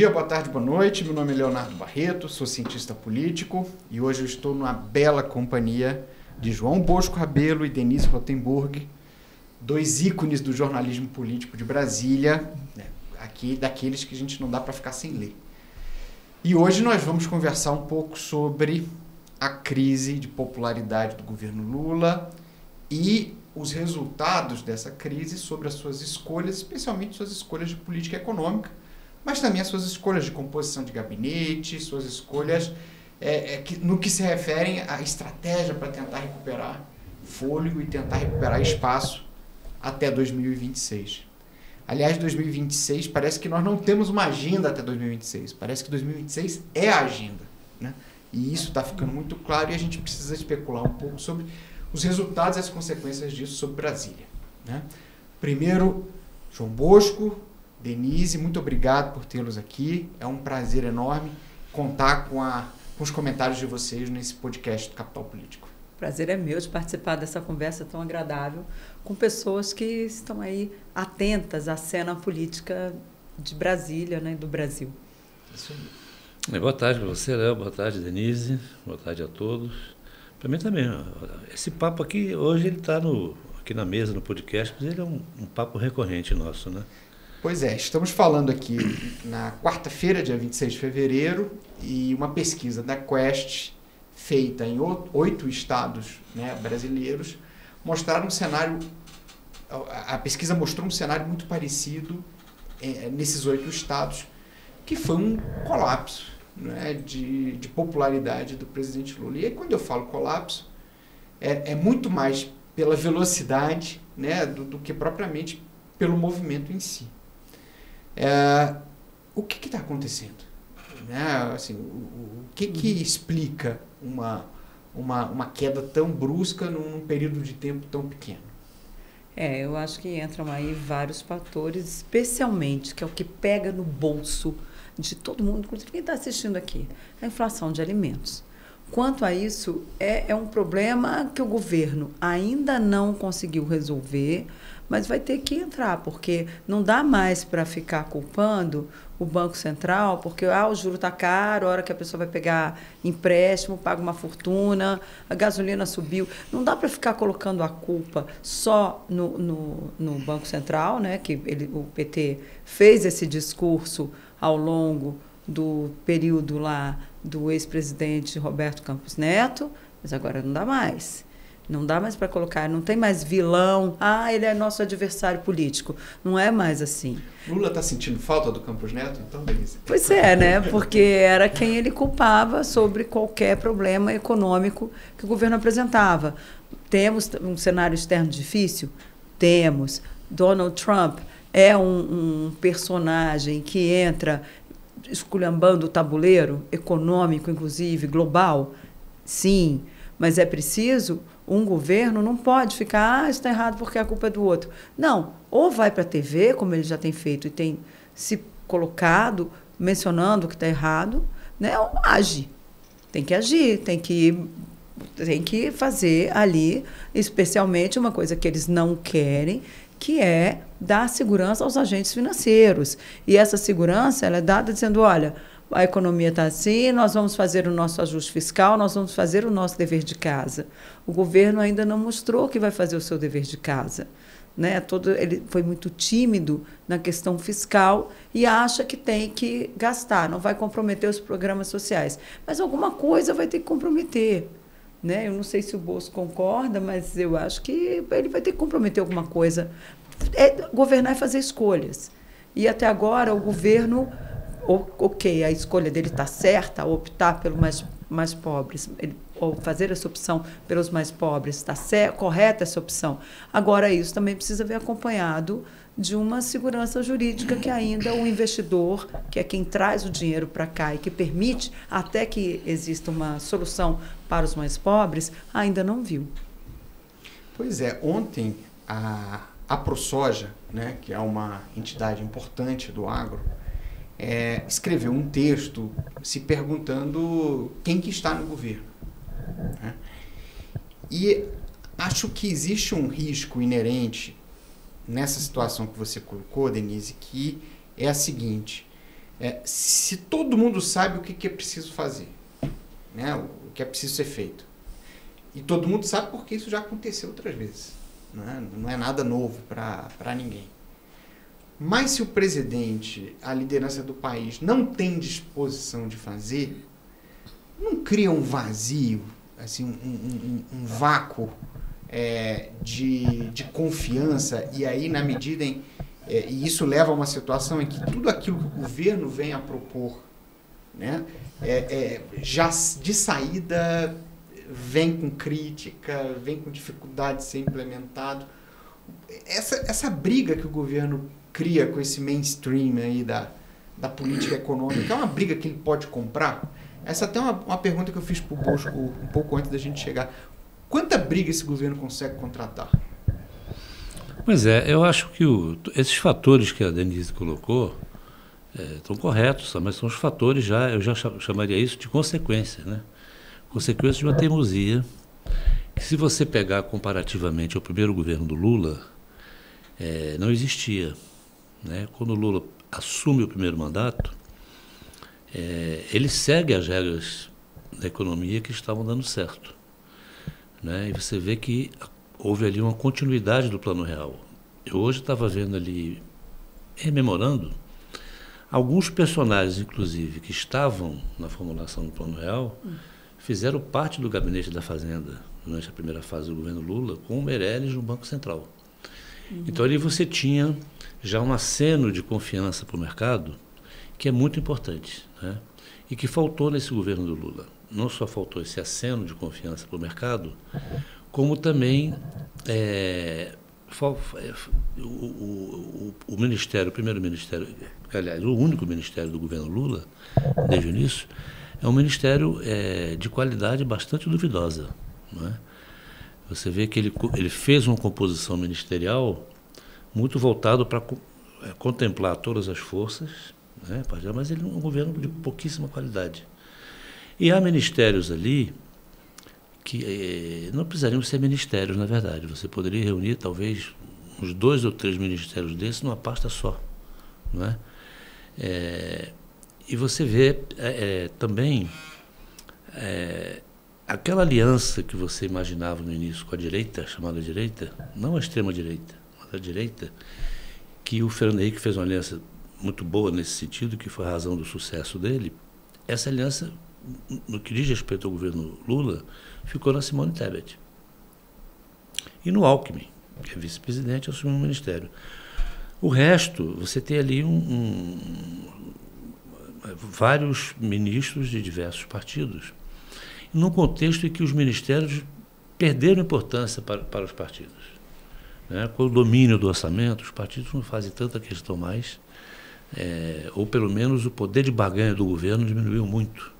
dia, boa tarde, boa noite. Meu nome é Leonardo Barreto, sou cientista político e hoje eu estou numa bela companhia de João Bosco Rabelo e Denise Rotenburg, dois ícones do jornalismo político de Brasília, né, aqui daqueles que a gente não dá para ficar sem ler. E hoje nós vamos conversar um pouco sobre a crise de popularidade do governo Lula e os resultados dessa crise sobre as suas escolhas, especialmente suas escolhas de política econômica, mas também as suas escolhas de composição de gabinete, suas escolhas no que se referem à estratégia para tentar recuperar fôlego e tentar recuperar espaço até 2026. Aliás, 2026 parece que nós não temos uma agenda até 2026, parece que 2026 é a agenda, né? E isso está ficando muito claro e a gente precisa especular um pouco sobre os resultados e as consequências disso sobre Brasília, né? Primeiro, João Bosco, Denise, muito obrigado por tê-los aqui. É um prazer enorme contar com os comentários de vocês nesse podcast do Capital Político. O prazer é meu de participar dessa conversa tão agradável com pessoas que estão aí atentas à cena política de Brasília, né, do Brasil. Isso aí. Boa tarde para você, Léo. Boa tarde, Denise. Boa tarde a todos. Para mim também. Esse papo aqui, hoje ele está aqui na mesa, no podcast, mas ele é um papo recorrente nosso, né? Pois é, estamos falando aqui na quarta-feira, dia 26 de fevereiro, e uma pesquisa da Quest, feita em 8 estados, né, brasileiros, mostraram um cenário. A pesquisa mostrou um cenário muito parecido nesses 8 estados, que foi um colapso, né, de popularidade do presidente Lula. E aí, quando eu falo colapso, é muito mais pela velocidade, né, do que propriamente pelo movimento em si. O que está acontecendo? Né? Assim, o que explica uma queda tão brusca num período de tempo tão pequeno? Eu acho que entram aí vários fatores, especialmente, que é o que pega no bolso de todo mundo, inclusive quem está assistindo aqui, a inflação de alimentos. Quanto a isso, é um problema que o governo ainda não conseguiu resolver, mas vai ter que entrar, porque não dá mais para ficar culpando o Banco Central, porque o juro está caro, a hora que a pessoa vai pegar empréstimo, paga uma fortuna, a gasolina subiu. Não dá para ficar colocando a culpa só no Banco Central, né, que o PT fez esse discurso ao longo do período lá do ex-presidente Roberto Campos Neto, mas agora não dá mais. Não dá mais para colocar, não tem mais vilão. Ele é nosso adversário político. Não é mais assim. Lula está sentindo falta do Campos Neto, então, Denise? Pois é, né? Porque era quem ele culpava sobre qualquer problema econômico que o governo apresentava. Temos um cenário externo difícil? Temos. Donald Trump é um personagem que entra esculhambando o tabuleiro econômico, inclusive, global? Sim, mas é preciso. Um governo não pode ficar, está errado porque a culpa é do outro. Não, ou vai para a TV, como ele já tem feito e tem se colocado, mencionando que está errado, né, ou age. Tem que agir, tem que fazer ali, especialmente uma coisa que eles não querem, que é dar segurança aos agentes financeiros. E essa segurança ela é dada dizendo, olha, a economia está assim, nós vamos fazer o nosso ajuste fiscal, nós vamos fazer o nosso dever de casa. O governo ainda não mostrou que vai fazer o seu dever de casa, né? Ele foi muito tímido na questão fiscal e acha que tem que gastar, não vai comprometer os programas sociais. Mas alguma coisa vai ter que comprometer, né? Eu não sei se o Bosco concorda, mas eu acho que ele vai ter que comprometer alguma coisa. Governar é fazer escolhas. E até agora o governo... Ok, a escolha dele está certa, optar pelos mais pobres, ou fazer essa opção pelos mais pobres, está correta essa opção. Agora, isso também precisa vir acompanhado de uma segurança jurídica que ainda o investidor, que é quem traz o dinheiro para cá e que permite até que exista uma solução para os mais pobres, ainda não viu. Pois é, ontem a ProSoja, né, que é uma entidade importante do agro, escreveu um texto se perguntando quem que está no governo, né? E acho que existe um risco inerente nessa situação que você colocou, Denise, que é a seguinte: se todo mundo sabe o que é preciso fazer, né? O que é preciso ser feito, e todo mundo sabe porque isso já aconteceu outras vezes, né? Não é nada novo para ninguém. Mas se o presidente, a liderança do país, não tem disposição de fazer, não cria um vazio, assim, um vácuo de confiança, e aí na medida e isso leva a uma situação em que tudo aquilo que o governo vem a propor, né, já de saída vem com crítica, vem com dificuldade de ser implementado. Essa briga que o governo cria com esse mainstream aí da política econômica, é uma briga que ele pode comprar? Essa até é uma pergunta que eu fiz para o Bosco um pouco antes da gente chegar. Quanta briga esse governo consegue contratar? Pois eu acho que esses fatores que a Denise colocou estão corretos, mas são os fatores eu já chamaria isso de consequência, né? Consequência de uma teimosia, que se você pegar comparativamente ao primeiro governo do Lula, não existia, né? Quando o Lula assume o primeiro mandato, ele segue as regras da economia que estavam dando certo, né? E você vê que houve ali uma continuidade do Plano Real. Eu hoje estava vendo ali, rememorando, alguns personagens, inclusive, que estavam na formulação do Plano Real, fizeram parte do gabinete da Fazenda durante a primeira fase do governo Lula, com o Meirelles no Banco Central. Então ali você tinha já um aceno de confiança para o mercado, que é muito importante, né? E que faltou nesse governo do Lula. Não só faltou esse aceno de confiança para o mercado, como também o ministério, o primeiro ministério, aliás, o único ministério do governo Lula, desde o início, é um ministério de qualidade bastante duvidosa, não é? Você vê que ele fez uma composição ministerial muito voltado para contemplar todas as forças, né? Mas ele é um governo de pouquíssima qualidade. E há ministérios ali que não precisariam ser ministérios, na verdade. Você poderia reunir talvez uns 2 ou 3 ministérios desses numa pasta só, não é? E você vê também aquela aliança que você imaginava no início com a direita, chamada direita, não a extrema-direita, mas a direita, que o Fernando Henrique fez uma aliança muito boa nesse sentido, que foi a razão do sucesso dele. Essa aliança, no que diz respeito ao governo Lula, ficou na Simone Tebet. E no Alckmin, que é vice-presidente, assumiu o ministério. O resto, você tem ali vários ministros de diversos partidos, num contexto em que os ministérios perderam importância para os partidos, né? Com o domínio do orçamento, os partidos não fazem tanta questão mais, ou pelo menos o poder de barganha do governo diminuiu muito.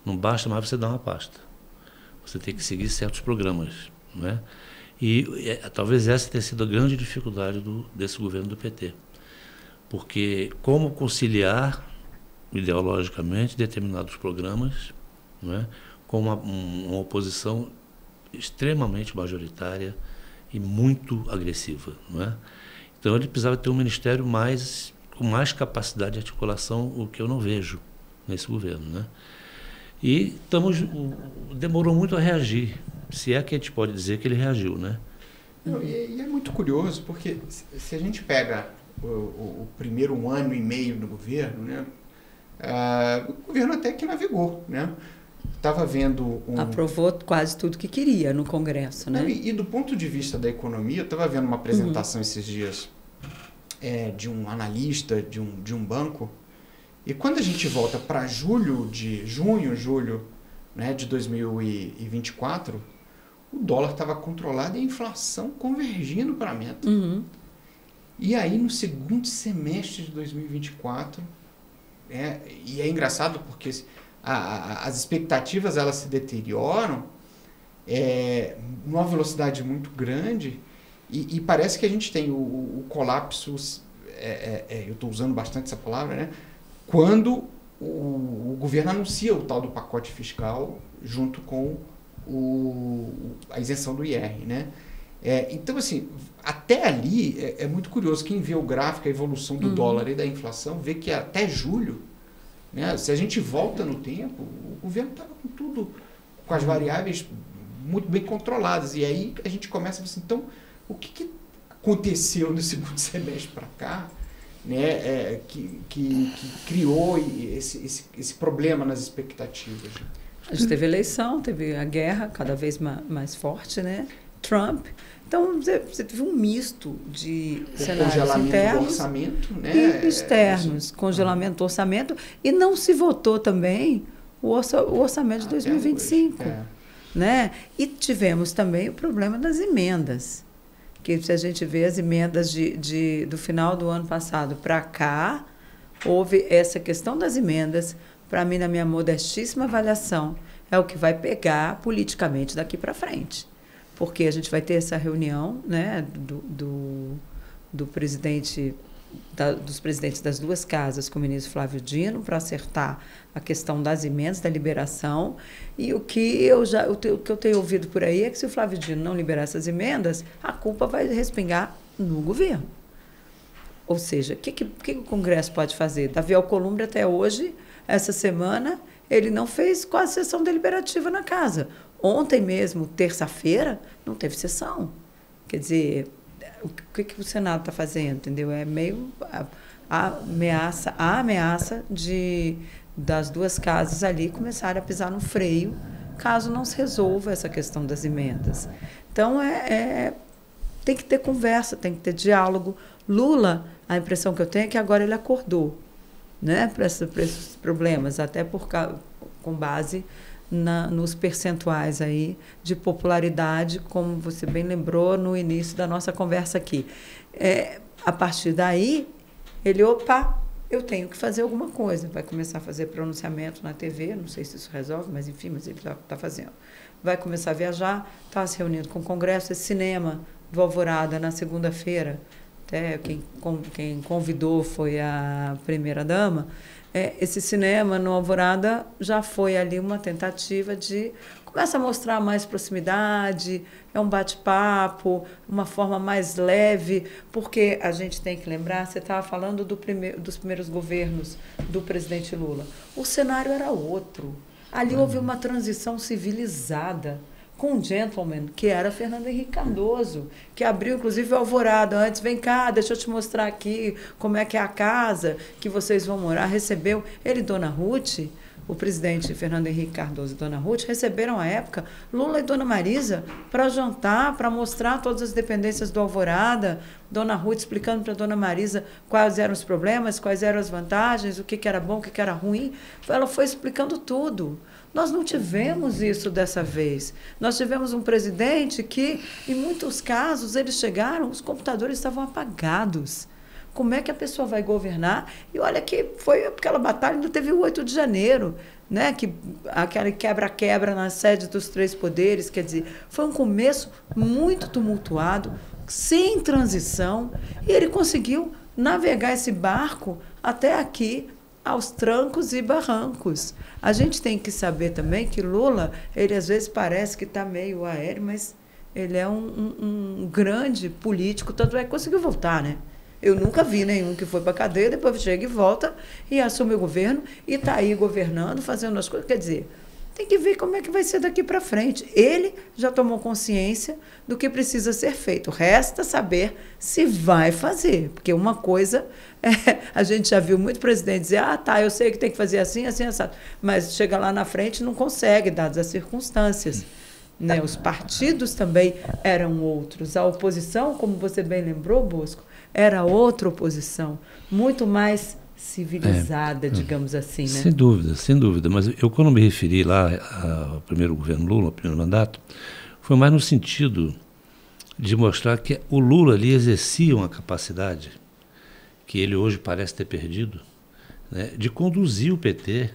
Não basta mais você dar uma pasta, você tem que seguir certos programas, né? E talvez essa tenha sido a grande dificuldade desse governo do PT, porque como conciliar ideologicamente determinados programas, não é, com uma oposição extremamente majoritária e muito agressiva, não é? Então ele precisava ter um ministério com mais capacidade de articulação, o que eu não vejo nesse governo, né? E demorou muito a reagir, se é que a gente pode dizer que ele reagiu, né? E é muito curioso, porque se a gente pega o primeiro ano e meio do governo, né, o governo até que navegou, né? Estava vendo aprovou quase tudo que queria no Congresso, né? E do ponto de vista da economia, eu estava vendo uma apresentação esses dias de um analista de um banco, e quando a gente volta para junho, né, de 2024, o dólar estava controlado e a inflação convergindo para a meta. E aí, no segundo semestre de 2024, e é engraçado porque as expectativas elas se deterioram numa velocidade muito grande, e parece que a gente tem o colapso, eu estou usando bastante essa palavra, né, quando o governo anuncia o tal do pacote fiscal junto com a isenção do IR, né? Então, assim, até ali é muito curioso. Quem vê o gráfico, a evolução do dólar e da inflação, vê que até julho Né? Se a gente volta no tempo, o governo estava com tudo, com as variáveis muito bem controladas. E aí a gente começa a pensar, então, o que aconteceu no segundo semestre para cá, né, que criou esse problema nas expectativas? A gente teve eleição, teve a guerra cada vez mais forte, né? Trump. Então, você teve um misto de cenários internos do orçamento, né? E externos. Congelamento do orçamento. E não se votou também o orçamento de 2025. Né? E tivemos também o problema das emendas. Que se a gente vê as emendas do final do ano passado para cá, houve essa questão das emendas. Para mim, na minha modestíssima avaliação, é o que vai pegar politicamente daqui para frente. Porque a gente vai ter essa reunião, né, do presidente, dos presidentes das duas casas com o ministro Flávio Dino para acertar a questão das emendas, da liberação. E o que eu tenho ouvido por aí é que se o Flávio Dino não liberar essas emendas, a culpa vai respingar no governo. Ou seja, o que o Congresso pode fazer? Davi Alcolumbre até hoje, essa semana, ele não fez quase sessão deliberativa na casa. Ontem mesmo, terça-feira, não teve sessão. Quer dizer, o que o Senado está fazendo, entendeu? É meio a ameaça das duas casas ali começarem a pisar no freio, caso não se resolva essa questão das emendas. Então, tem que ter conversa, tem que ter diálogo. Lula, a impressão que eu tenho é que agora ele acordou, né, para esses problemas, até com base nos percentuais aí de popularidade, como você bem lembrou no início da nossa conversa aqui. A partir daí, eu tenho que fazer alguma coisa. Vai começar a fazer pronunciamento na TV, não sei se isso resolve, mas enfim, mas ele está fazendo. Vai começar a viajar, está se reunindo com o Congresso, esse cinema do Alvorada na segunda-feira. Até quem convidou foi a primeira-dama. Esse cinema no Alvorada já foi ali uma tentativa de... Começa a mostrar mais proximidade, é um bate-papo, uma forma mais leve, porque a gente tem que lembrar, você estava falando dos primeiros governos do presidente Lula. O cenário era outro. Ali houve uma transição civilizada, com um gentleman, que era Fernando Henrique Cardoso, que abriu, inclusive, o Alvorada antes. Vem cá, deixa eu te mostrar aqui como é que é a casa que vocês vão morar. Recebeu ele e Dona Ruth, o presidente Fernando Henrique Cardoso e Dona Ruth, receberam, à época, Lula e Dona Marisa para jantar, para mostrar todas as dependências do Alvorada. Dona Ruth explicando para Dona Marisa quais eram os problemas, quais eram as vantagens, o que era bom, o que era ruim. Ela foi explicando tudo. Nós não tivemos isso dessa vez. Nós tivemos um presidente que, em muitos casos, eles chegaram, os computadores estavam apagados. Como é que a pessoa vai governar? E olha que foi aquela batalha, ainda teve o 8 de janeiro, né? Aquela quebra-quebra na sede dos três poderes. Quer dizer, foi um começo muito tumultuado, sem transição, e ele conseguiu navegar esse barco até aqui, aos trancos e barrancos. A gente tem que saber também que Lula, ele às vezes parece que está meio aéreo, mas ele é um grande político, tanto é que conseguiu voltar, né? Eu nunca vi nenhum que foi para a cadeia, depois chega e volta e assume o governo e está aí governando, fazendo as coisas. Quer dizer, tem que ver como é que vai ser daqui para frente. Ele já tomou consciência do que precisa ser feito. Resta saber se vai fazer. Porque uma coisa, a gente já viu muito presidente dizer, eu sei que tem que fazer assim, assim, assado. Mas chega lá na frente e não consegue, dadas as circunstâncias. Né? Os partidos também eram outros. A oposição, como você bem lembrou, Bosco, era outra oposição, muito mais civilizada, digamos assim, né? Sem dúvida, sem dúvida. Mas eu, quando me referi lá ao primeiro governo Lula, ao primeiro mandato, foi mais no sentido de mostrar que o Lula ali exercia uma capacidade que ele hoje parece ter perdido, né, de conduzir o PT,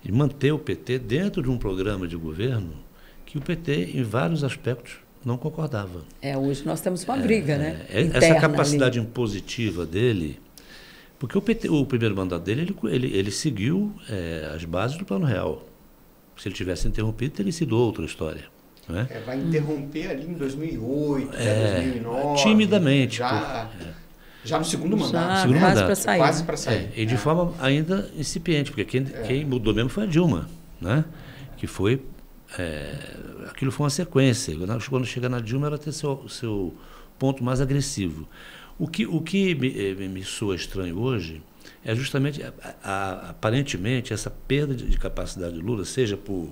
de manter o PT dentro de um programa de governo que o PT, em vários aspectos, não concordava. Hoje nós temos uma briga, né? Essa capacidade impositiva dele... Porque o primeiro mandato dele, ele seguiu as bases do Plano Real. Se ele tivesse interrompido, teria sido outra história. Não é? Vai interromper ali em 2008, 2009. Timidamente. Já no segundo mandato. Já, Segundo quase mandato. para sair. Quase para sair. E de forma ainda incipiente, porque quem mudou mesmo foi a Dilma, né? Que foi... aquilo foi uma sequência. Quando chega na Dilma, ela tem seu ponto mais agressivo. O que me soa estranho hoje é justamente, aparentemente, essa perda de capacidade de Lula, seja por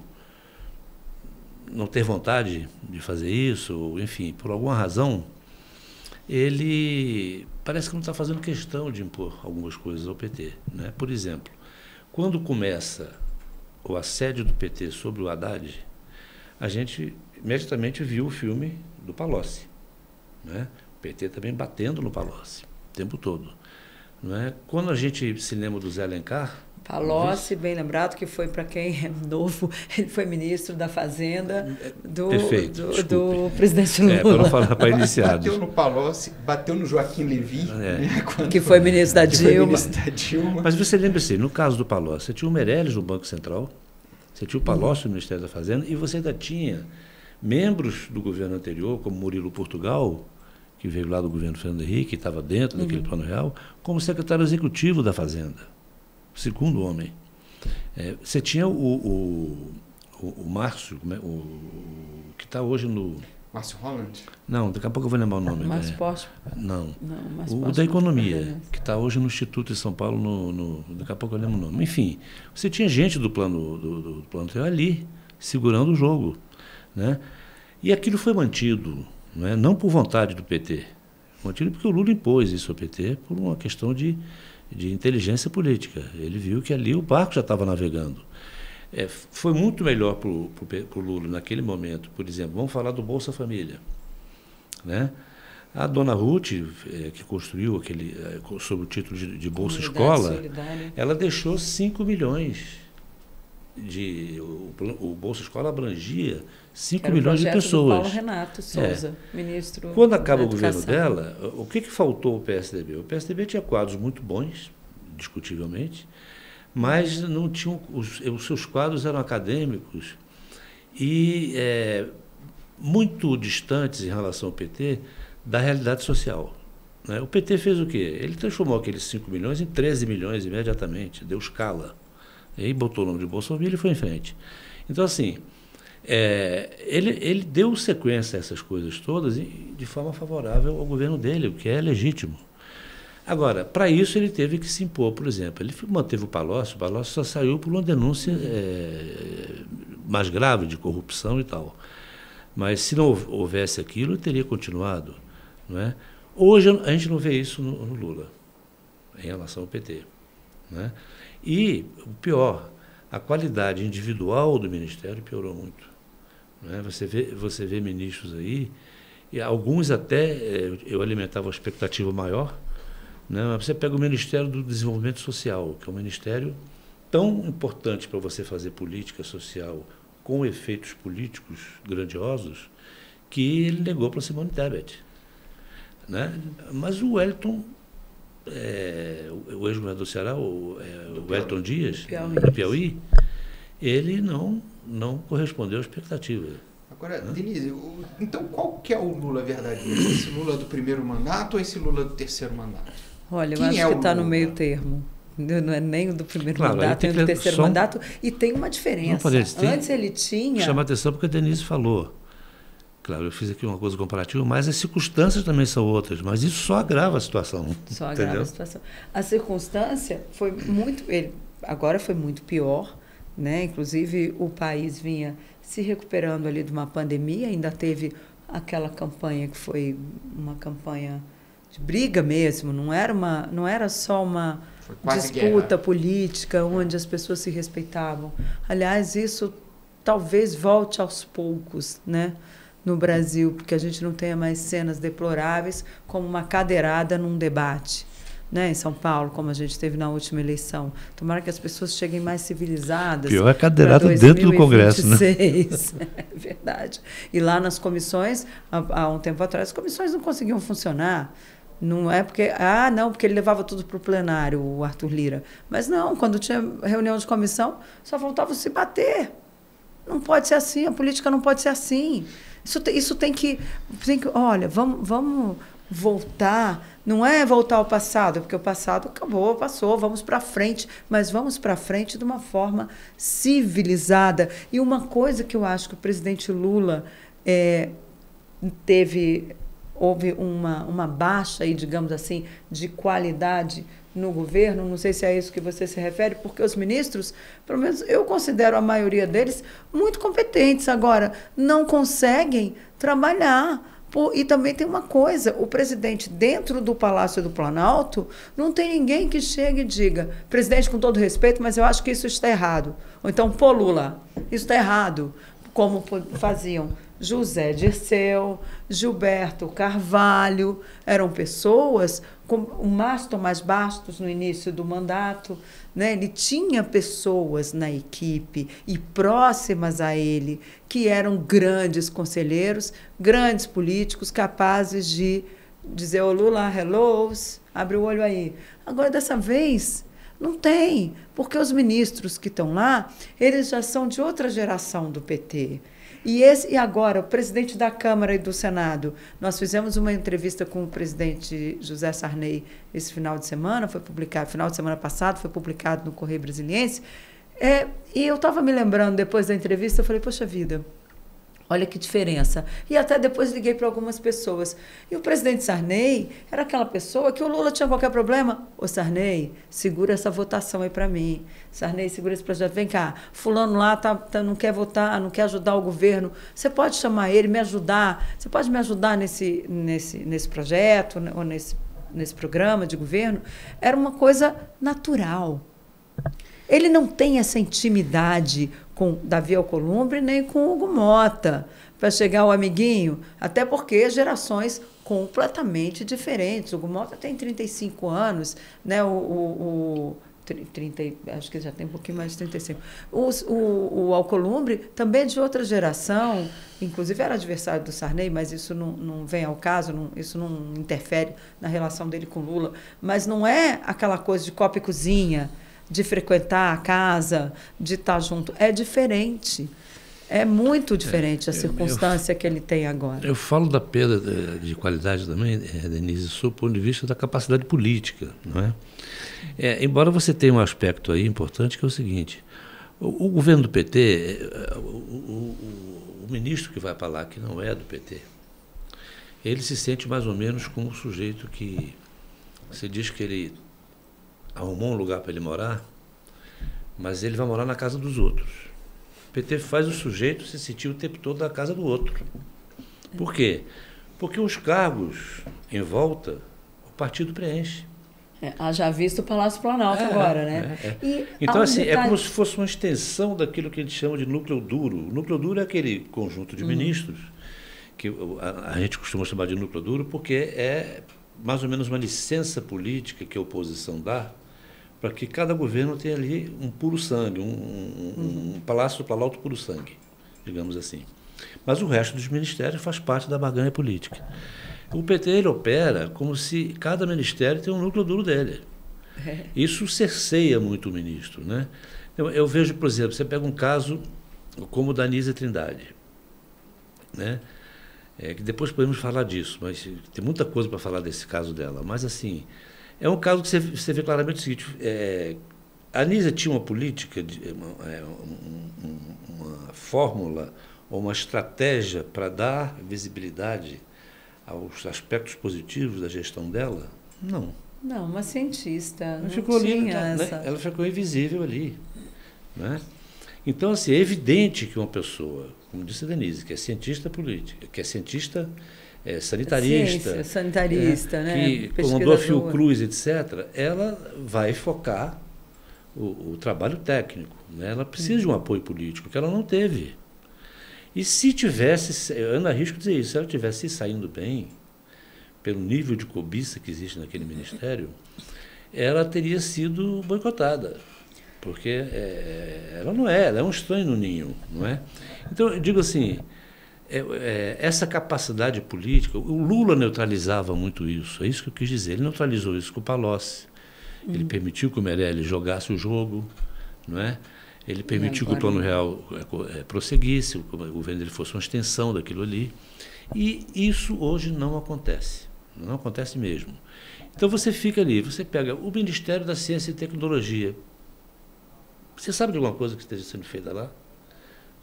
não ter vontade de fazer isso, ou, enfim, por alguma razão, ele parece que não está fazendo questão de impor algumas coisas ao PT, né? Por exemplo, quando começa o assédio do PT sobre o Haddad, a gente imediatamente viu o filme do Palocci, né? O PT também batendo no Palocci o tempo todo, não é? Quando a gente se lembra do Zé Alencar... Palocci, bem lembrado, que foi, para quem é novo, ele foi ministro da Fazenda do presidente Lula. Para não falar para iniciados. Bateu no Palocci, bateu no Joaquim Levy, né, que foi ministro da Dilma. Mas você lembra assim, no caso do Palocci, você tinha o Meirelles no Banco Central, você tinha o Palocci no Ministério da Fazenda, e você ainda tinha membros do governo anterior, como Murilo Portugal, que veio lá do governo Fernando Henrique, que estava dentro daquele plano real, como secretário executivo da Fazenda, o segundo homem. Você tinha o Márcio, que está hoje no... Márcio Holland? Não, daqui a pouco eu vou lembrar o nome. Márcio Posto? Não. O da Economia, que está hoje no Instituto de São Paulo, daqui a pouco eu lembro o nome. Enfim, você tinha gente do plano ali, segurando o jogo, né? E aquilo foi mantido, né? Não por vontade do PT, mantido porque o Lula impôs isso ao PT por uma questão de inteligência política. Ele viu que ali o barco já estava navegando. Foi muito melhor para o Lula naquele momento, por exemplo, vamos falar do Bolsa Família, né? A dona Ruth, que construiu sob o título de Bolsa Escola, ela deixou 5 milhões o Bolsa Escola abrangia 5 milhões de pessoas. Do Paulo Renato Souza, ministro. Quando acaba o governo dela, o que faltou ao PSDB? O PSDB tinha quadros muito bons, discutivelmente, mas não tinham, os seus quadros eram acadêmicos e muito distantes em relação ao PT da realidade social, né? O PT fez o quê? Ele transformou aqueles 5 milhões em 13 milhões imediatamente, deu escala, e aí botou o nome de Bolsa Família e foi em frente. Então, assim, ele deu sequência a essas coisas todas de forma favorável ao governo dele, o que é legítimo. Agora, para isso ele teve que se impor, por exemplo, ele manteve o Palocci só saiu por uma denúncia mais grave de corrupção e tal. Mas se não houvesse aquilo, ele teria continuado, não é? Hoje a gente não vê isso no Lula, em relação ao PT, né? E o pior, a qualidade individual do Ministério piorou muito, né? Você vê ministros aí, e alguns até eu alimentava uma expectativa maior, né? Mas você pega o Ministério do Desenvolvimento Social, que é um ministério tão importante para você fazer política social com efeitos políticos grandiosos, que ele negou para Simone Tebet, né? Mas o Wellington, o ex-governador do Ceará, o Wellington Dias, do Piauí, ele não correspondeu à expectativa. Agora, Denise, então qual que é o Lula verdadeiro? Esse Lula do primeiro mandato ou esse Lula do terceiro mandato? Olha, eu acho que está no meio termo. Não é nem o do primeiro mandato, nem o do terceiro mandato. E tem uma diferença. Antes ele tinha... Chama atenção porque a Denise falou. Claro, eu fiz aqui uma coisa comparativa, mas as circunstâncias também são outras. Mas isso só agrava a situação. Só agrava a situação. A circunstância foi muito... agora foi muito pior, né? Inclusive, o país vinha se recuperando ali de uma pandemia. Ainda teve aquela campanha que foi uma campanha de briga mesmo. Não era só uma disputa política onde as pessoas se respeitavam. Aliás, isso talvez volte aos poucos, né, no Brasil, porque a gente não tenha mais cenas deploráveis como uma cadeirada num debate, né, em São Paulo, como a gente teve na última eleição. Tomara que as pessoas cheguem mais civilizadas. Pior é cadeirada dentro do Congresso, né? É verdade. E lá nas comissões, há um tempo atrás, as comissões não conseguiam funcionar. Não é porque... porque ele levava tudo para o plenário, o Arthur Lira. Mas não, quando tinha reunião de comissão, só faltava se bater. Não pode ser assim, a política não pode ser assim. Isso tem que olha, vamos voltar, não é voltar ao passado, porque o passado acabou, passou, vamos para frente, mas vamos para frente de uma forma civilizada. E uma coisa que eu acho que o presidente Lula houve uma baixa aí, digamos assim, de qualidade no governo, não sei se é isso que você se refere, porque os ministros, pelo menos eu considero a maioria deles muito competentes, agora não conseguem trabalhar. E também tem uma coisa, o presidente dentro do Palácio do Planalto, não tem ninguém que chegue e diga, presidente, com todo respeito, mas eu acho que isso está errado. Ou então, pô, Lula, isso está errado, como faziam José Dirceu, Gilberto Carvalho, eram pessoas com o Márcio Tomás Bastos no início do mandato, né? Ele tinha pessoas na equipe e próximas a ele que eram grandes conselheiros, grandes políticos, capazes de dizer, ô Lula, hello, abre o olho aí. Agora, dessa vez, não tem, porque os ministros que estão lá, eles já são de outra geração do PT. E agora, o presidente da Câmara e do Senado, nós fizemos uma entrevista com o presidente José Sarney esse final de semana, final de semana passado, foi publicado no Correio Brasiliense, e eu estava me lembrando, depois da entrevista, eu falei, poxa vida, olha que diferença. E até depois liguei para algumas pessoas. E o presidente Sarney era aquela pessoa que o Lula tinha qualquer problema. Ô Sarney, segura essa votação aí para mim. Sarney, segura esse projeto. Vem cá, fulano lá não quer votar, não quer ajudar o governo. Você pode chamar ele, me ajudar? Você pode me ajudar nesse projeto ou nesse programa de governo? Era uma coisa natural. Ele não tem essa intimidade com Davi Alcolumbre nem com Hugo Mota, para chegar o amiguinho, até porque gerações completamente diferentes. O Hugo Mota tem 35 anos, né? Acho que já tem um pouquinho mais de 35. O Alcolumbre também é de outra geração, inclusive era adversário do Sarney, mas isso não vem ao caso, isso não interfere na relação dele com Lula. Mas não é aquela coisa de copa e cozinha, de frequentar a casa, de estar junto. É diferente. É muito diferente a circunstância que ele tem agora. Eu falo da perda de qualidade também, Denise, sob o ponto de vista da capacidade política, não é? Embora você tenha um aspecto aí importante, que é o seguinte, o governo do PT, o ministro que vai para lá, que não é do PT, ele se sente mais ou menos como um sujeito que você diz que ele arrumou um lugar para ele morar, mas ele vai morar na casa dos outros. O PT faz o sujeito se sentir o tempo todo na casa do outro. Por quê? Porque os cargos em volta, o partido preenche. Haja visto o Palácio Planalto agora, né? Então, assim, é como se fosse uma extensão daquilo que a gente chama de núcleo duro. O núcleo duro é aquele conjunto de ministros, que a gente costuma chamar de núcleo duro, porque é mais ou menos uma licença política que a oposição dá para que cada governo tenha ali um puro sangue, um Palácio do Planalto puro sangue, digamos assim. Mas o resto dos ministérios faz parte da barganha política. O PT ele opera como se cada ministério tem um núcleo duro dele. Isso cerceia muito o ministro, né? Eu vejo, por exemplo, você pega um caso como o da Anísia Trindade, né? Que depois podemos falar disso, mas tem muita coisa para falar desse caso dela. Mas, assim, é um caso que você vê claramente o seguinte, a Anísia tinha uma política, uma fórmula ou uma estratégia para dar visibilidade aos aspectos positivos da gestão dela? Não. Não, uma cientista. Ela ficou ali, ela ficou invisível ali, né? Então, assim, é evidente que uma pessoa, como disse a Denise, que é cientista política, que é cientista sanitarista, ciência, sanitarista, né? Que comandou a Fiocruz, etc., ela vai focar o trabalho técnico, né? Ela precisa de um apoio político, que ela não teve. E se tivesse, eu ando a risco de dizer isso, se ela tivesse saindo bem, pelo nível de cobiça que existe naquele ministério, ela teria sido boicotada. Porque ela não ela é um estranho no ninho, não é? Então, eu digo assim, essa capacidade política, o Lula neutralizava muito isso, é isso que eu quis dizer, ele neutralizou isso com o Palocci, ele permitiu que o Meirelles jogasse o jogo, não é? Ele permitiu que o Plano Real prosseguisse, o governo dele fosse uma extensão daquilo ali, e isso hoje não acontece. Não acontece mesmo. Então você fica ali, você pega o Ministério da Ciência e Tecnologia. Você sabe de alguma coisa que esteja sendo feita lá?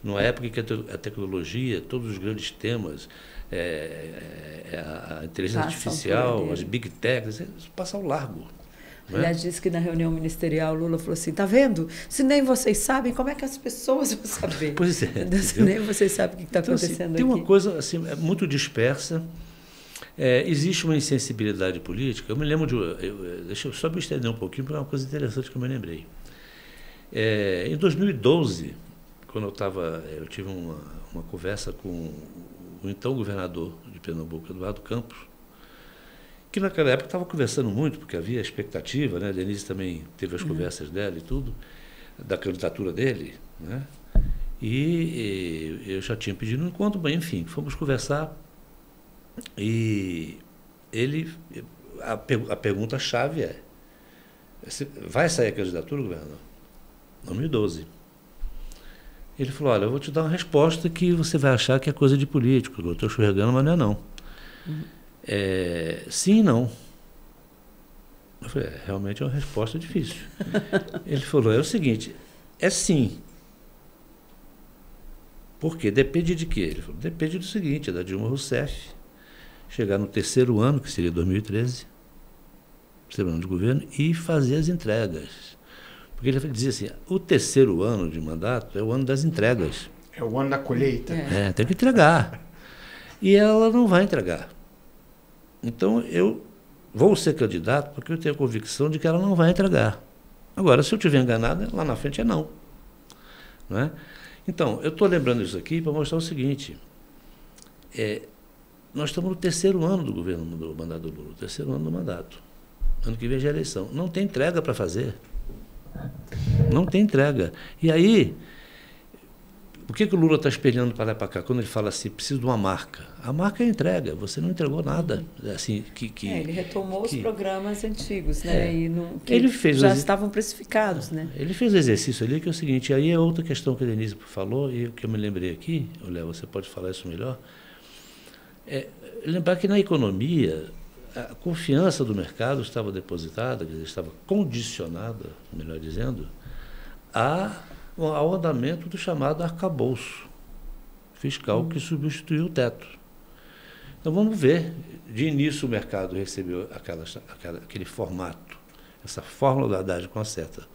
Numa época em que a tecnologia, todos os grandes temas, a inteligência artificial, as big techs, isso passa ao largo. Aliás, disse que na reunião ministerial Lula falou assim, tá vendo? Se nem vocês sabem, como é que as pessoas vão saber? Pois é. Se nem vocês sabem o que está acontecendo assim, tem aqui. uma coisa assim, muito dispersa. Existe uma insensibilidade política. Eu me lembro deixa eu só me estender um pouquinho, porque é uma coisa interessante que eu me lembrei. Em 2012, quando eu tive uma conversa com o então governador de Pernambuco, Eduardo Campos, que naquela época estava conversando muito, porque havia expectativa, né? A Denise também teve as conversas dela e tudo, da candidatura dele, né? E eu já tinha pedido um encontro, mas enfim, fomos conversar e a pergunta-chave vai sair a candidatura, governador? 2012. Ele falou, olha, eu vou te dar uma resposta que você vai achar que é coisa de político, eu estou escorregando, mas não é não. Sim e não. Eu falei, realmente é uma resposta difícil. Ele falou, é o seguinte, é sim. Por quê? Depende de quê? Ele falou, depende do seguinte, da Dilma Rousseff chegar no terceiro ano, que seria 2013, terceiro ano de governo, e fazer as entregas. Porque ele dizia assim, o terceiro ano de mandato é o ano das entregas. É o ano da colheita. Tem que entregar. E ela não vai entregar. Então, eu vou ser candidato porque eu tenho a convicção de que ela não vai entregar. Agora, se eu estiver enganado, lá na frente é não. Não é? Então, eu estou lembrando isso aqui para mostrar o seguinte. Nós estamos no terceiro ano do governo do mandato do Lula, terceiro ano do mandato. Ano que vem é a eleição. Não tem entrega para fazer. Não tem entrega. E aí, o que o Lula está espelhando para lá e para cá? Quando ele fala assim, preciso de uma marca. A marca é entrega, você não entregou nada. Assim, ele retomou os programas antigos, né? Que ele fez já estavam precificados, né? Ele fez o exercício ali, que é o seguinte, aí é outra questão que a Denise falou, e que eu me lembrei aqui, Léo, você pode falar isso melhor, lembrar que na economia, a confiança do mercado estava depositada, quer dizer, estava condicionada, melhor dizendo, ao andamento do chamado arcabouço fiscal que substituiu o teto. Então vamos ver, de início o mercado recebeu aquele formato, essa fórmula da Haddad com uma certa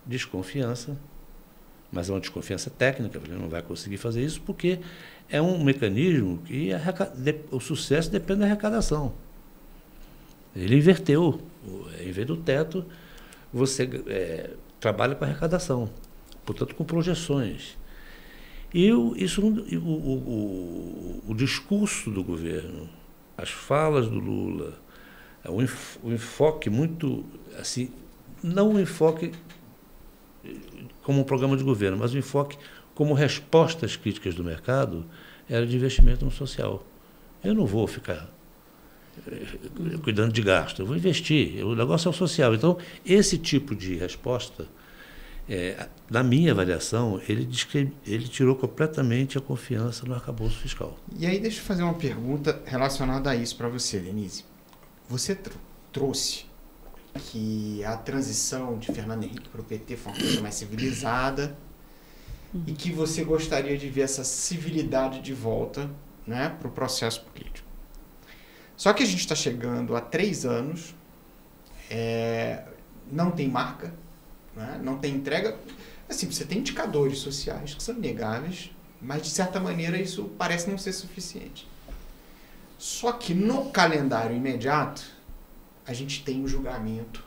desconfiança, mas é uma desconfiança técnica, ele não vai conseguir fazer isso porque é um mecanismo que o sucesso depende da arrecadação. Ele inverteu, em vez do teto, você trabalha com arrecadação, portanto com projeções. E o discurso do governo, as falas do Lula, o enfoque muito, assim, não o enfoque como um programa de governo, mas o enfoque como resposta às críticas do mercado, era de investimento no social. Eu não vou ficar cuidando de gasto, eu vou investir, o negócio é o social. Então, esse tipo de resposta, na minha avaliação, ele tirou completamente a confiança no arcabouço fiscal. E aí deixa eu fazer uma pergunta relacionada a isso para você, Denise. Você trouxe que a transição de Fernando Henrique para o PT foi uma coisa mais civilizada e que você gostaria de ver essa civilidade de volta, né, para o processo político. Só que a gente está chegando a 3 anos, não tem marca, né, não tem entrega. Assim, você tem indicadores sociais que são inegáveis, mas de certa maneira isso parece não ser suficiente. Só que no calendário imediato, a gente tem o julgamento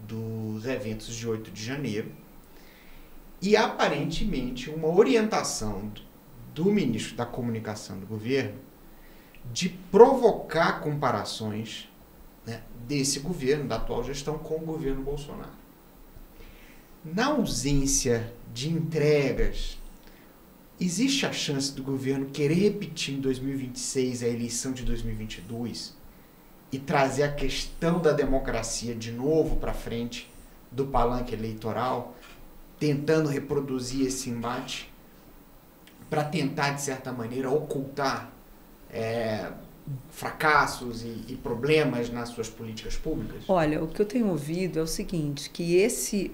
dos eventos de 8 de janeiro e, aparentemente, uma orientação do ministro da Comunicação do governo de provocar comparações, né, desse governo, da atual gestão, com o governo Bolsonaro. Na ausência de entregas, existe a chance do governo querer repetir em 2026 a eleição de 2022 e trazer a questão da democracia de novo para frente do palanque eleitoral, tentando reproduzir esse embate para tentar, de certa maneira, ocultar fracassos e problemas nas suas políticas públicas? Olha, o que eu tenho ouvido é o seguinte, que esse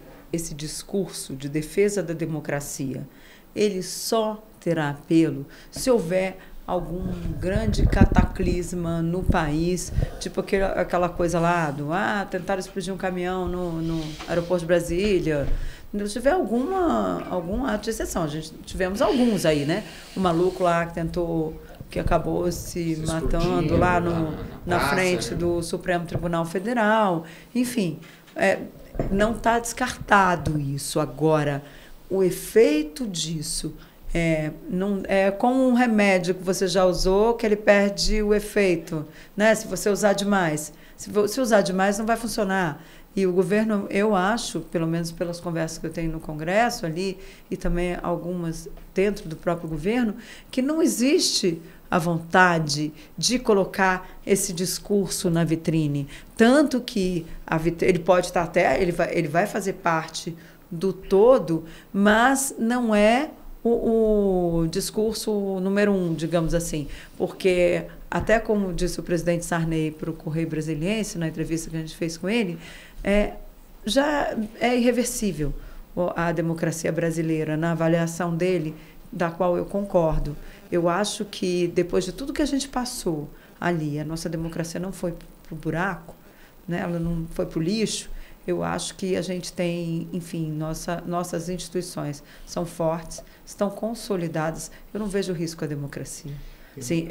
discurso de defesa da democracia, ele só terá apelo se houver algum grande cataclisma no país, tipo aquela coisa lá tentaram explodir um caminhão no aeroporto de Brasília. Se tiver algum ato de exceção, tivemos alguns aí, né? O maluco lá que acabou se matando lá na frente do Supremo Tribunal Federal. Enfim, não está descartado isso. Agora, o efeito disso não é como um remédio que você já usou, que ele perde o efeito, né? Se você usar demais. Se usar demais, não vai funcionar. E o governo, eu acho, pelo menos pelas conversas que eu tenho no Congresso ali, e também algumas dentro do próprio governo, que não existe a vontade de colocar esse discurso na vitrine. Tanto que ele pode estar ele vai fazer parte do todo, mas não é o discurso número 1, digamos assim, porque, até como disse o presidente Sarney para o Correio Brasiliense, na entrevista que a gente fez com ele, já é irreversível a democracia brasileira, na avaliação dele, da qual eu concordo. Eu acho que, depois de tudo que a gente passou ali, a nossa democracia não foi para o buraco, né? Ela não foi para o lixo. Eu acho que a gente tem, enfim, nossas instituições são fortes, estão consolidadas. Eu não vejo risco à democracia. Sim,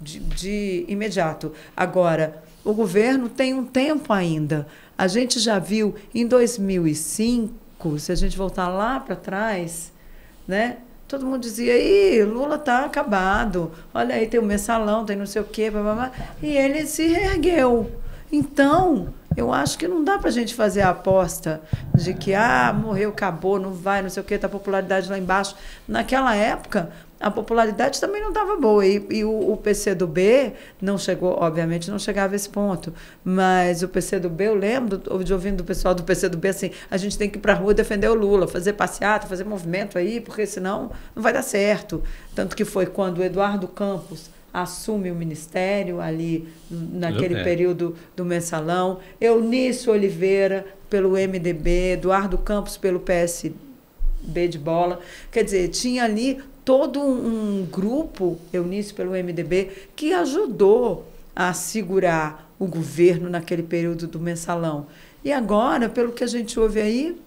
de imediato. Agora, o governo tem um tempo ainda. A gente já viu em 2005, se a gente voltar lá para trás, né? Todo mundo dizia, ih, Lula está acabado, olha aí, tem o mensalão, tem não sei o quê, blá, blá, blá. E ele se reergueu. Então, eu acho que não dá para a gente fazer a aposta de que, morreu, acabou, não vai, não sei o quê, está a popularidade lá embaixo. Naquela época, a popularidade também não estava boa. E o PCdoB não chegou, obviamente, não chegava a esse ponto. Mas o PCdoB, eu lembro de ouvindo do pessoal do PCdoB assim, a gente tem que ir para a rua defender o Lula, fazer passeata, fazer movimento aí, porque senão não vai dar certo. Tanto que foi quando o Eduardo Campos assume o ministério ali naquele período do mensalão, Eunício Oliveira pelo MDB, Eduardo Campos pelo PSB de bola. Quer dizer, tinha ali todo um grupo, Eunício pelo MDB, que ajudou a segurar o governo naquele período do mensalão. E agora, pelo que a gente ouve aí,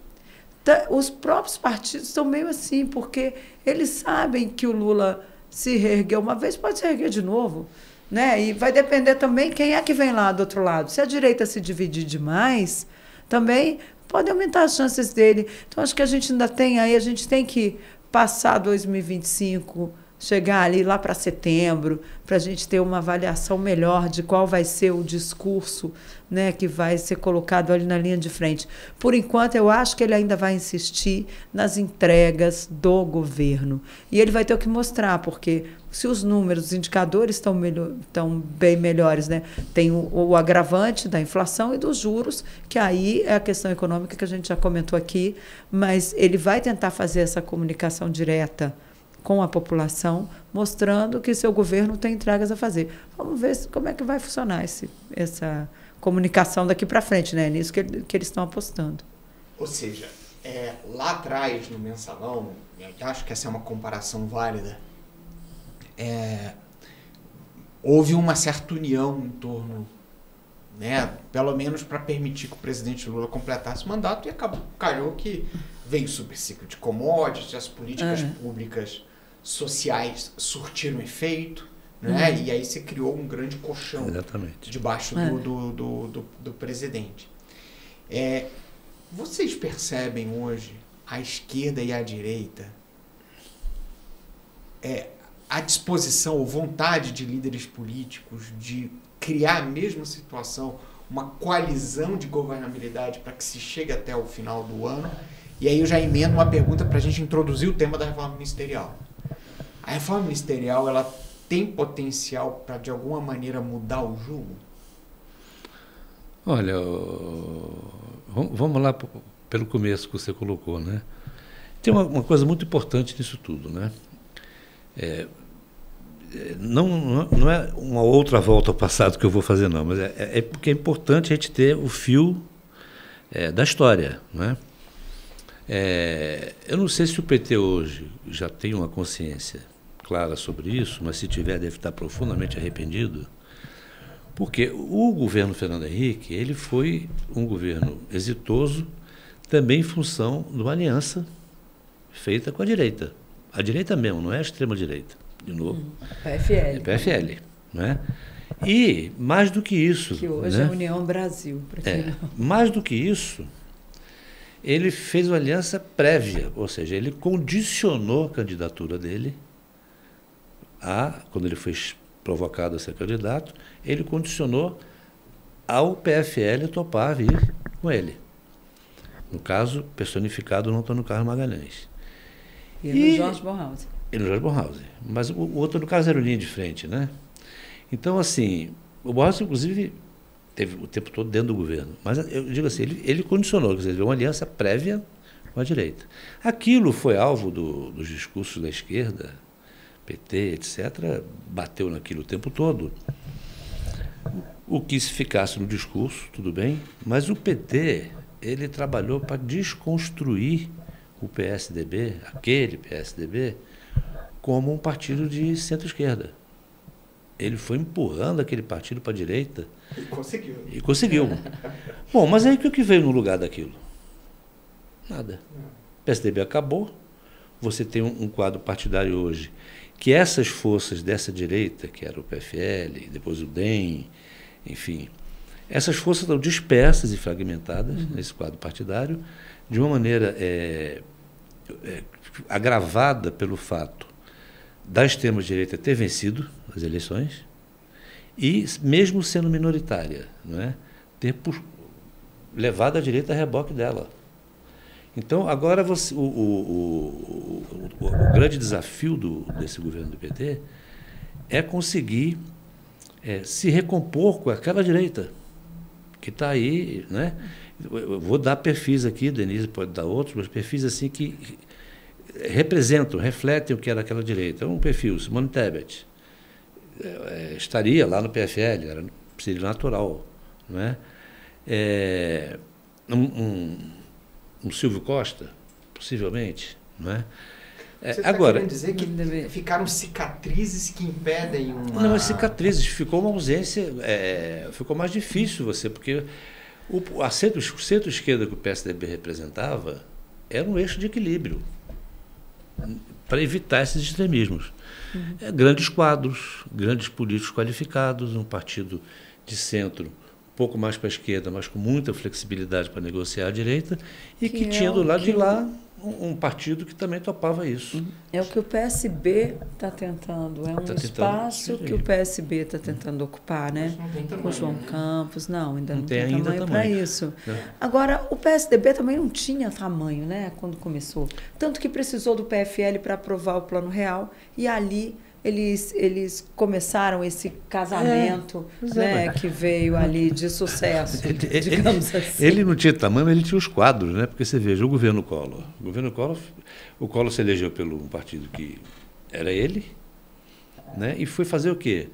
os próprios partidos estão meio assim, porque eles sabem que o Lula se reergueu uma vez, pode se reerguer de novo, né? E vai depender também quem é que vem lá do outro lado. Se a direita se dividir demais, também pode aumentar as chances dele. Então, acho que a gente ainda tem aí, a gente tem que passar 2025, chegar ali lá para setembro, para a gente ter uma avaliação melhor de qual vai ser o discurso, né, que vai ser colocado ali na linha de frente. Por enquanto, eu acho que ele ainda vai insistir nas entregas do governo. E ele vai ter que mostrar, porque se os números, os indicadores estão bem melhores, né? Tem o agravante da inflação e dos juros, que aí é a questão econômica que a gente já comentou aqui, mas ele vai tentar fazer essa comunicação direta com a população, mostrando que seu governo tem entregas a fazer. Vamos ver como é que vai funcionar essa comunicação daqui para frente, né? Nisso que eles estão apostando. Ou seja, lá atrás, no mensalão, eu acho que essa é uma comparação válida, houve uma certa união em torno, né, pelo menos para permitir que o presidente Lula completasse o mandato, e calhou que veio o superciclo de commodities, as políticas públicas sociais surtiram efeito, né? E aí se criou um grande colchão debaixo do presidente. Vocês percebem hoje a esquerda e a direita a disposição ou vontade de líderes políticos de criar a mesma situação, uma coalizão de governabilidade para que se chegue até o final do ano? E aí eu já emendo uma pergunta para a gente introduzir o tema da reforma ministerial. A reforma ministerial, ela tem potencial para, de alguma maneira, mudar o jogo? Olha, vamos lá pelo começo que você colocou, né? Tem uma coisa muito importante nisso tudo, né? não é uma outra volta ao passado que eu vou fazer, não, mas é porque é importante a gente ter o fio da história, né? Eu não sei se o PT hoje já tem uma consciência clara sobre isso, mas se tiver deve estar profundamente arrependido, porque o governo Fernando Henrique, ele foi um governo exitoso também em função de uma aliança feita com a direita mesmo, não é a extrema-direita, de novo. PFL. PFL, né? E mais do que isso... Que hoje né? é a União Brasil. Mais do que isso, ele fez uma aliança prévia, ou seja, ele condicionou a candidatura dele quando ele foi provocado a ser candidato, ele condicionou ao PFL topar vir com ele. No caso, personificado no Antônio Carlos Magalhães. E no Jorge Bornhausen. E no Jorge Bornhausen. Mas o outro, no caso, era o linha de frente, né? Então, assim, o Bornhausen, inclusive, teve o tempo todo dentro do governo. Mas eu digo assim, ele condicionou, quer dizer, uma aliança prévia com a direita. Aquilo foi alvo dos discursos da esquerda, PT, etc., bateu naquilo o tempo todo. O que se ficasse no discurso, tudo bem, mas o PT, ele trabalhou para desconstruir o PSDB, aquele PSDB, como um partido de centro-esquerda. Ele foi empurrando aquele partido para a direita. E conseguiu. Bom, mas aí o que veio no lugar daquilo? Nada. O PSDB acabou. Você tem um quadro partidário hoje que essas forças dessa direita, que era o PFL, depois o DEM, enfim, essas forças estão dispersas e fragmentadas nesse quadro partidário, de uma maneira agravada pelo fato da extrema-direita ter vencido as eleições e, mesmo sendo minoritária, não é, ter levado a direita a reboque dela. Então, agora o grande desafio desse governo do PT é conseguir se recompor com aquela direita que está aí, né? Eu vou dar perfis aqui, Denise pode dar outros, mas perfis assim que representam, refletem o que era aquela direita. Um perfil, Simone Tebet, estaria lá no PFL, seria natural, não é? Um Silvio Costa, possivelmente, não é? Você está querendo dizer que ficaram cicatrizes que impedem uma... Não, as cicatrizes, ficou uma ausência, ficou mais difícil porque a centro-esquerda que o PSDB representava era um eixo de equilíbrio para evitar esses extremismos. Grandes quadros, grandes políticos qualificados, um partido de centro um pouco mais para a esquerda, mas com muita flexibilidade para negociar à direita, e que tinha do lado de lá um partido que também topava isso. É o que o PSB está tentando, espaço que o PSB está tentando ocupar, né? Com o João Campos, ainda não tem tamanho para isso. Agora, o PSDB também não tinha tamanho, né, quando começou. Tanto que precisou do PFL para aprovar o Plano Real, e ali eles começaram esse casamento, né, que veio ali de sucesso, digamos assim. Ele não tinha tamanho, mas ele tinha os quadros, né? Porque você veja, o governo Collor. O Collor se elegeu pelo um partido que era ele, né? E foi fazer o quê?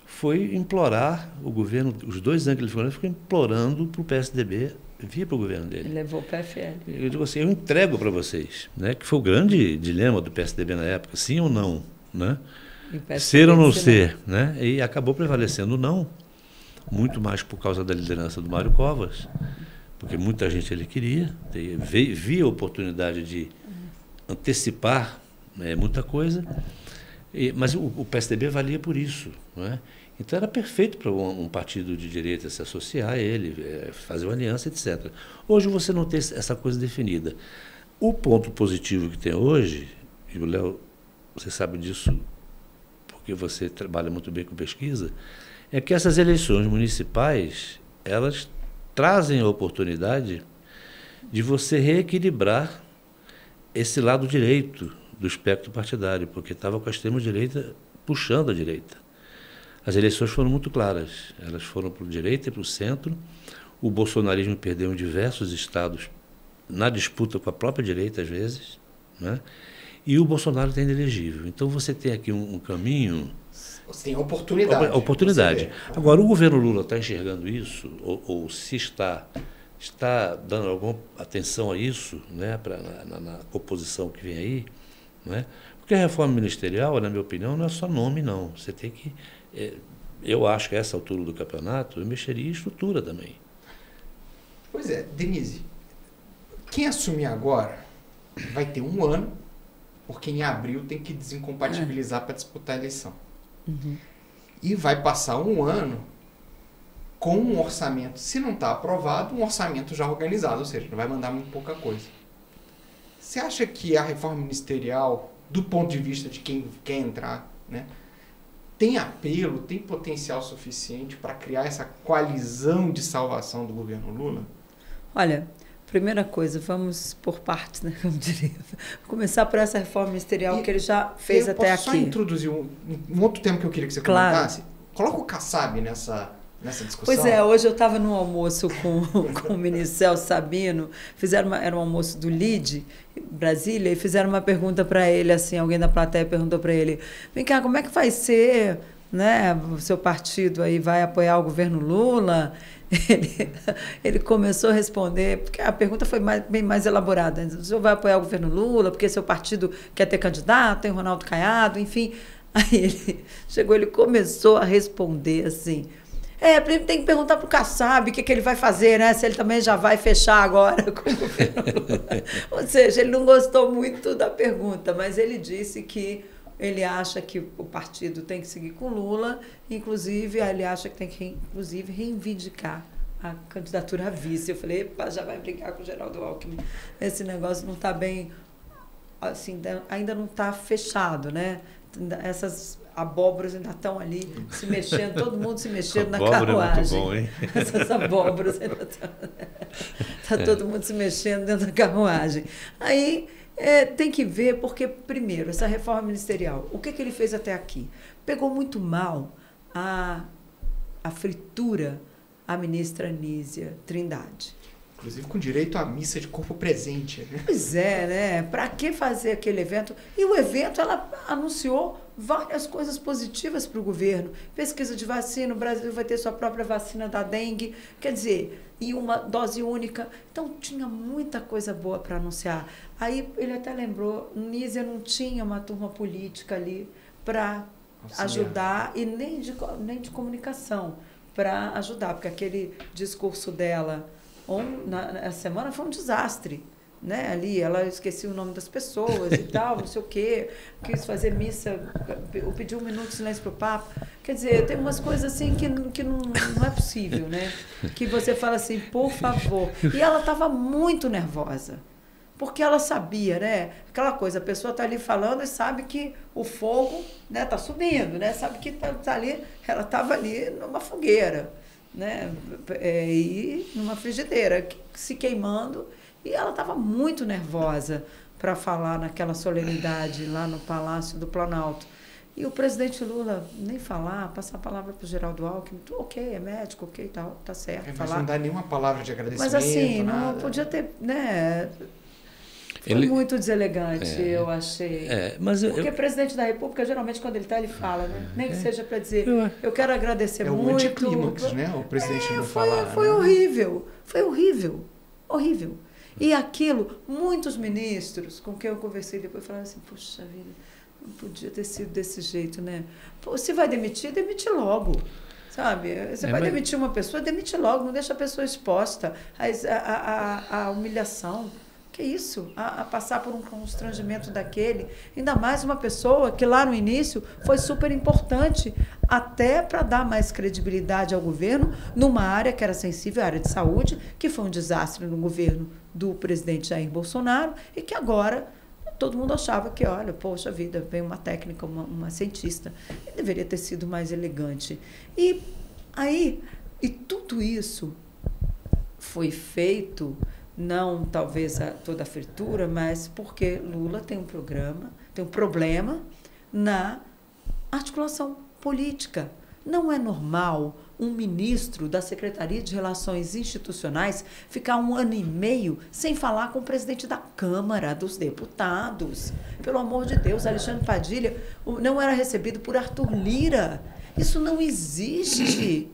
Foi implorar o governo, os 2 anos que ele ficou, ficou implorando para o PSDB vir para o governo dele. Ele levou o PFL. Eu digo assim, eu entrego para vocês, né? Que foi o grande dilema do PSDB na época, sim ou não, né? Ser ou não ser, né? E acabou prevalecendo o não, muito mais por causa da liderança do Mário Covas, porque muita gente ele queria, via a oportunidade de antecipar muita coisa, mas o PSDB valia por isso, não é? Então era perfeito para um partido de direita se associar a ele, fazer uma aliança, etc. Hoje você não tem essa coisa definida. O ponto positivo que tem hoje, e o Léo, você sabe disso porque você trabalha muito bem com pesquisa, é que essas eleições municipais, elas trazem a oportunidade de você reequilibrar esse lado direito do espectro partidário, porque estava com a extrema-direita puxando a direita. As eleições foram muito claras, elas foram para a direita e para o centro. O bolsonarismo perdeu em diversos estados na disputa com a própria direita, às vezes, né? e o Bolsonaro está inelegível. Então você tem aqui um caminho... Você tem oportunidade. Oportunidade. Agora, o governo Lula está enxergando isso, ou se está dando alguma atenção a isso, né, na composição que vem aí, né? Porque a reforma ministerial, na minha opinião, não é só nome, não. Você tem que... eu acho que a essa altura do campeonato, eu mexeria em estrutura também. Pois é, Denise, quem assumir agora vai ter um ano, porque em abril tem que desincompatibilizar para disputar a eleição. Uhum. E vai passar um ano com um orçamento, se não está aprovado, um orçamento já organizado, ou seja, não vai mandar muito pouca coisa. Você acha que a reforma ministerial, do ponto de vista de quem quer entrar, né, tem apelo, tem potencial suficiente para criar essa coalizão de salvação do governo Lula? Olha, primeira coisa, vamos por partes, né? Como diria. Começar por essa reforma ministerial que ele já fez até aqui. Eu posso só introduzir um outro tema que eu queria que você comentasse? Coloca o Kassab nessa discussão. Pois é, hoje eu estava num almoço com o ministro Celso Sabino, era um almoço do LIDE, Brasília, e fizeram uma pergunta para ele, assim, alguém da plateia perguntou para ele, vem cá, como é que vai ser, né, o seu partido aí vai apoiar o governo Lula? Ele começou a responder, porque a pergunta foi bem mais elaborada, o senhor vai apoiar o governo Lula, porque seu partido quer ter candidato, tem Ronaldo Caiado, enfim. Aí ele começou a responder assim, tem que perguntar para o Kassab o que ele vai fazer, né? Se ele também já vai fechar agora com o governo Lula. Ou seja, ele não gostou muito da pergunta, mas ele disse que ele acha que o partido tem que seguir com Lula, inclusive ele acha que tem que reivindicar a candidatura a vice. Eu falei, epa, já vai brigar com o Geraldo Alckmin. Esse negócio não está bem, assim, ainda não está fechado, né? Essas abóboras ainda estão ali se mexendo, todo mundo se mexendo na carruagem. É muito bom, hein? Essas abóboras ainda estão... Está todo mundo se mexendo dentro da carruagem. Aí tem que ver, porque, primeiro, essa reforma ministerial, o que ele fez até aqui? Pegou muito mal a fritura à ministra Anísia Trindade. Inclusive com direito à missa de corpo presente. Né? Pois é, né? Para que fazer aquele evento? E o evento, ela anunciou várias coisas positivas para o governo. Pesquisa de vacina, o Brasil vai ter sua própria vacina da dengue, quer dizer, e uma dose única. Então, tinha muita coisa boa para anunciar. Aí, ele até lembrou, Nízia não tinha uma turma política ali para ajudar, e nem de comunicação, para ajudar, porque aquele discurso dela na semana foi um desastre, né? Ali ela esquecia o nome das pessoas e tal, não sei o quê, quis fazer missa, pediu 1 minuto de silêncio para o Papa. Quer dizer, tem umas coisas assim que não é possível, né? Que você fala assim, por favor. E ela estava muito nervosa, porque ela sabia, né? Aquela coisa, a pessoa está ali falando e sabe que o fogo, né, está subindo, né? Sabe que tá ali, ela estava ali numa fogueira, né? E numa frigideira, se queimando, e ela estava muito nervosa para falar naquela solenidade lá no Palácio do Planalto. E o presidente Lula nem falar, passar a palavra para o Geraldo Alckmin, ok, é médico, ok, tá certo. Mas falar. não dá nenhuma palavra de agradecimento. Mas assim, nada. não podia ter, né? Foi muito deselegante, eu achei. Porque presidente da República, geralmente, quando ele está, ele fala, né? Nem que seja para dizer, eu quero agradecer muito. É o anticlímax, né? O presidente não falar. Foi horrível, foi horrível, horrível. E aquilo, muitos ministros com quem eu conversei depois falaram assim, puxa vida, não podia ter sido desse jeito, né? Pô, se vai demitir, demite logo. Sabe? Você vai demitir uma pessoa, demite logo, não deixa a pessoa exposta à humilhação. Que isso? A passar por um constrangimento daquele. Ainda mais uma pessoa que lá no início foi super importante, até para dar mais credibilidade ao governo, numa área que era sensível, a área de saúde, que foi um desastre no governo do presidente Jair Bolsonaro, e que agora todo mundo achava que, olha, poxa vida, vem uma técnica, uma cientista. Deveria ter sido mais elegante. E tudo isso foi feito, não talvez toda a fritura, mas porque Lula tem um problema na articulação política. Não é normal um ministro da Secretaria de Relações Institucionais ficar 1 ano e meio sem falar com o presidente da Câmara dos Deputados. Pelo amor de Deus, Alexandre Padilha não era recebido por Arthur Lira. Isso não existe.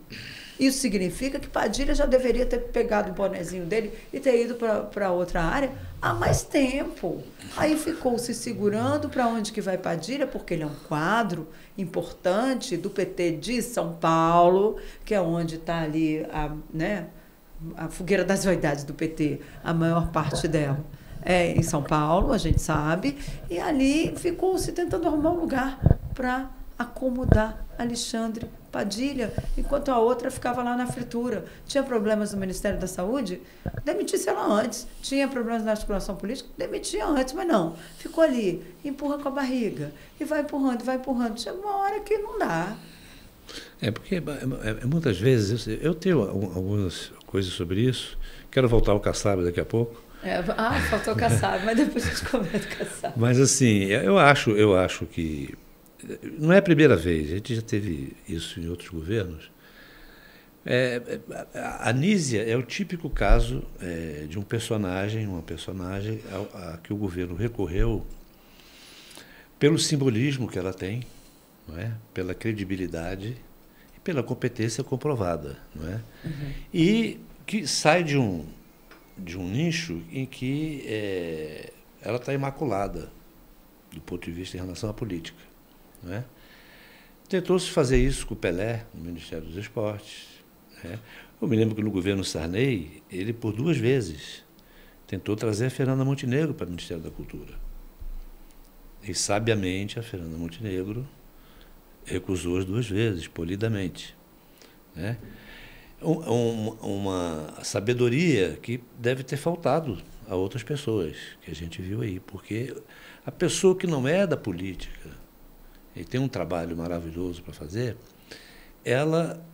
Isso significa que Padilha já deveria ter pegado o bonezinho dele e ter ido para outra área há mais tempo. Aí ficou se segurando para onde que vai Padilha, porque ele é um quadro importante do PT de São Paulo, que é onde está ali a fogueira das vaidades do PT, a maior parte dela. É em São Paulo, a gente sabe, e ali ficou se tentando arrumar um lugar para acomodar Alexandre Padilha, enquanto a outra ficava lá na fritura. Tinha problemas no Ministério da Saúde? Demitisse ela antes. Tinha problemas na articulação política? Demitia antes, mas não. Ficou ali, empurra com a barriga, e vai empurrando, vai empurrando. Chega uma hora que não dá. Porque muitas vezes, eu tenho algumas coisas sobre isso, quero voltar ao Kassab daqui a pouco. Faltou o Kassab, mas depois a gente comenta o Kassab. Mas assim, eu acho que não é a primeira vez, a gente já teve isso em outros governos. A Anísia é o típico caso de uma personagem a que o governo recorreu pelo simbolismo que ela tem, não é? Pela credibilidade e pela competência comprovada, não é? Uhum. E que sai de um nicho em que ela está imaculada do ponto de vista em relação à política. Não é? Tentou-se fazer isso com o Pelé, no Ministério dos Esportes. Né? Eu me lembro que no governo Sarney, ele por 2 vezes tentou trazer a Fernanda Montenegro para o Ministério da Cultura. E, sabiamente, a Fernanda Montenegro recusou as 2 vezes, polidamente. Né? Uma sabedoria que deve ter faltado a outras pessoas, que a gente viu aí. Porque a pessoa que não é da política e tem um trabalho maravilhoso para fazer, ela,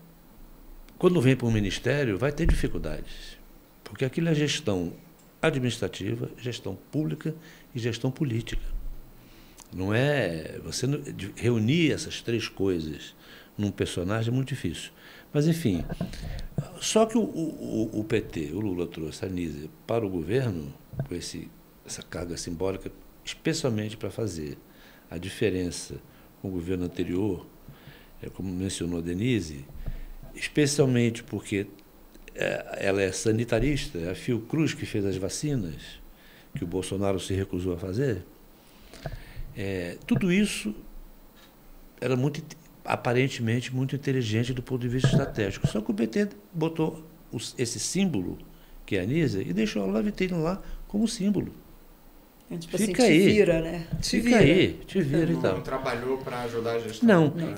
quando vem para um ministério, vai ter dificuldades. Porque aquilo é gestão administrativa, gestão pública e gestão política. Não é... Você reunir essas 3 coisas num personagem é muito difícil. Mas, enfim, só que o PT, o Lula trouxe a Anísia para o governo, com essa carga simbólica, especialmente para fazer a diferença com o governo anterior, como mencionou a Denise, especialmente porque ela é sanitarista, é a Fiocruz que fez as vacinas, que o Bolsonaro se recusou a fazer. Tudo isso era aparentemente muito inteligente do ponto de vista estratégico. Só que o PT botou esse símbolo, que é a Anísia, e deixou ela lá como símbolo. Tipo assim, te vira, né? Fica aí, te vira e tal. Não trabalhou para ajudar a gestão? Não.